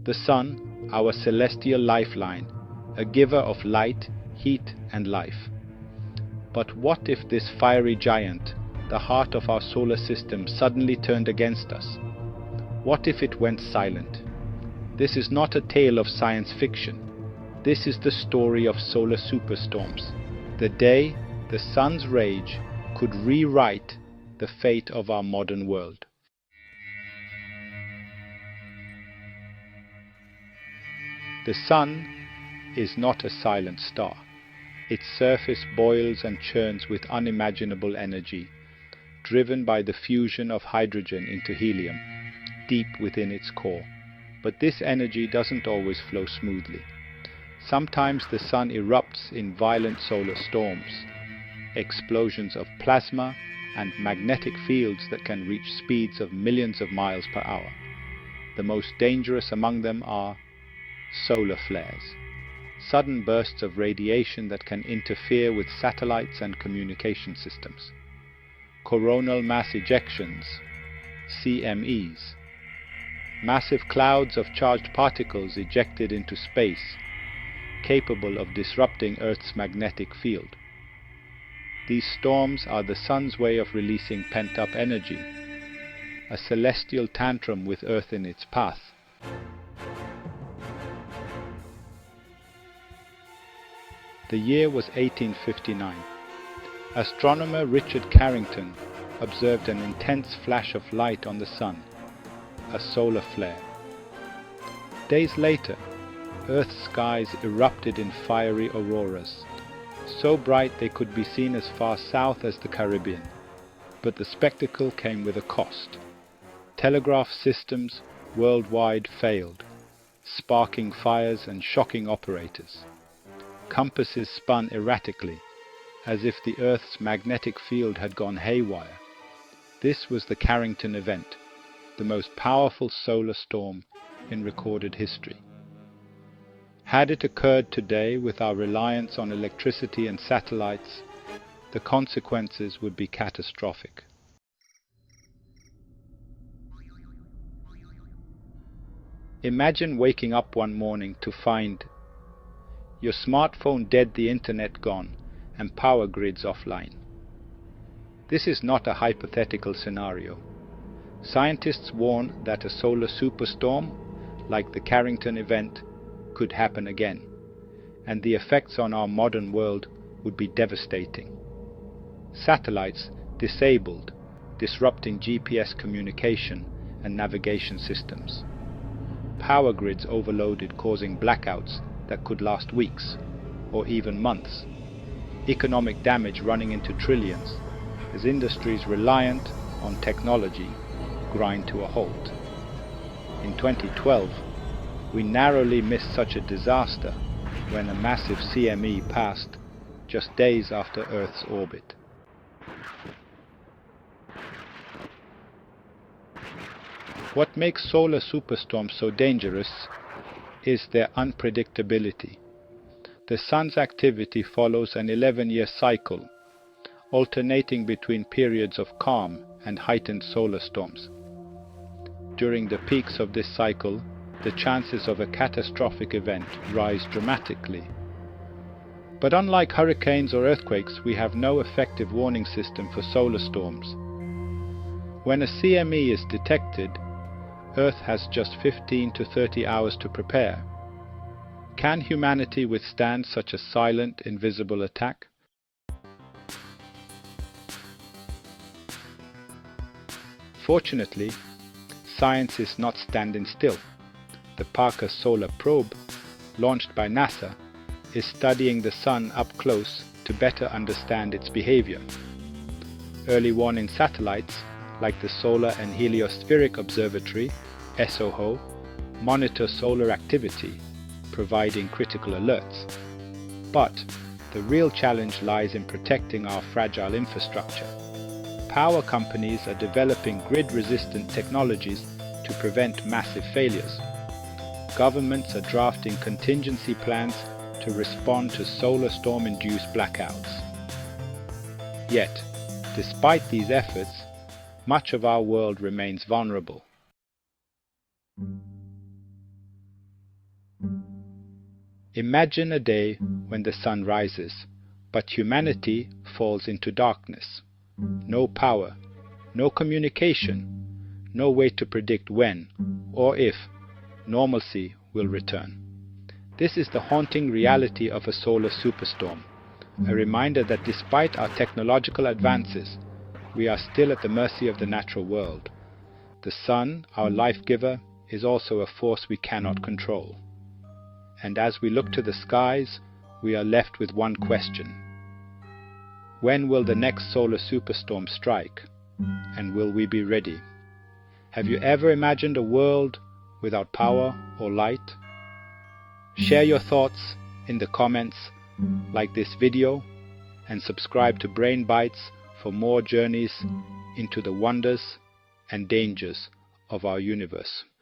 The sun, our celestial lifeline, a giver of light, heat and life. But what if this fiery giant, the heart of our solar system, suddenly turned against us? What if it went silent? This is not a tale of science fiction. This is the story of solar superstorms. The day the sun's rage could rewrite the fate of our modern world. The sun is not a silent star. Its surface boils and churns with unimaginable energy, driven by the fusion of hydrogen into helium, deep within its core. But this energy doesn't always flow smoothly. Sometimes the sun erupts in violent solar storms, explosions of plasma and magnetic fields that can reach speeds of millions of miles per hour. The most dangerous among them are solar flares, sudden bursts of radiation that can interfere with satellites and communication systems. Coronal mass ejections, CMEs, massive clouds of charged particles ejected into space, capable of disrupting Earth's magnetic field. These storms are the sun's way of releasing pent-up energy, a celestial tantrum with Earth in its path. The year was 1859. Astronomer Richard Carrington observed an intense flash of light on the sun, a solar flare. Days later, Earth's skies erupted in fiery auroras, so bright they could be seen as far south as the Caribbean. But the spectacle came with a cost. Telegraph systems worldwide failed, sparking fires and shocking operators. Compasses spun erratically, as if the Earth's magnetic field had gone haywire. This was the Carrington Event, the most powerful solar storm in recorded history. Had it occurred today with our reliance on electricity and satellites, the consequences would be catastrophic. Imagine waking up one morning to find your smartphone dead, the internet gone, and power grids offline. This is not a hypothetical scenario. Scientists warn that a solar superstorm, like the Carrington Event, could happen again, and the effects on our modern world would be devastating. Satellites disabled, disrupting GPS communication and navigation systems. Power grids overloaded, causing blackouts that could last weeks or even months. Economic damage running into trillions as industries reliant on technology grind to a halt. In 2012, we narrowly missed such a disaster when a massive CME passed just days after Earth's orbit. What makes solar superstorms so dangerous is their unpredictability. The sun's activity follows an 11-year cycle, alternating between periods of calm and heightened solar storms. During the peaks of this cycle, the chances of a catastrophic event rise dramatically. But unlike hurricanes or earthquakes, we have no effective warning system for solar storms. When a CME is detected, Earth has just 15 to 30 hours to prepare. Can humanity withstand such a silent, invisible attack? Fortunately, science is not standing still. The Parker Solar Probe, launched by NASA, is studying the sun up close to better understand its behavior. Early warning satellites, like the Solar and Heliospheric Observatory, SOHO, monitor solar activity, providing critical alerts. But the real challenge lies in protecting our fragile infrastructure. Power companies are developing grid-resistant technologies to prevent massive failures. Governments are drafting contingency plans to respond to solar storm-induced blackouts. Yet, despite these efforts, much of our world remains vulnerable. Imagine a day when the sun rises, but humanity falls into darkness. No power, no communication, no way to predict when or if normalcy will return. This is the haunting reality of a solar superstorm, a reminder that despite our technological advances, we are still at the mercy of the natural world. The sun, our life-giver, is also a force we cannot control. And as we look to the skies, we are left with one question. When will the next solar superstorm strike? And will we be ready? Have you ever imagined a world without power or light? Share your thoughts in the comments, like this video, and subscribe to Brain Bites for more journeys into the wonders and dangers of our universe.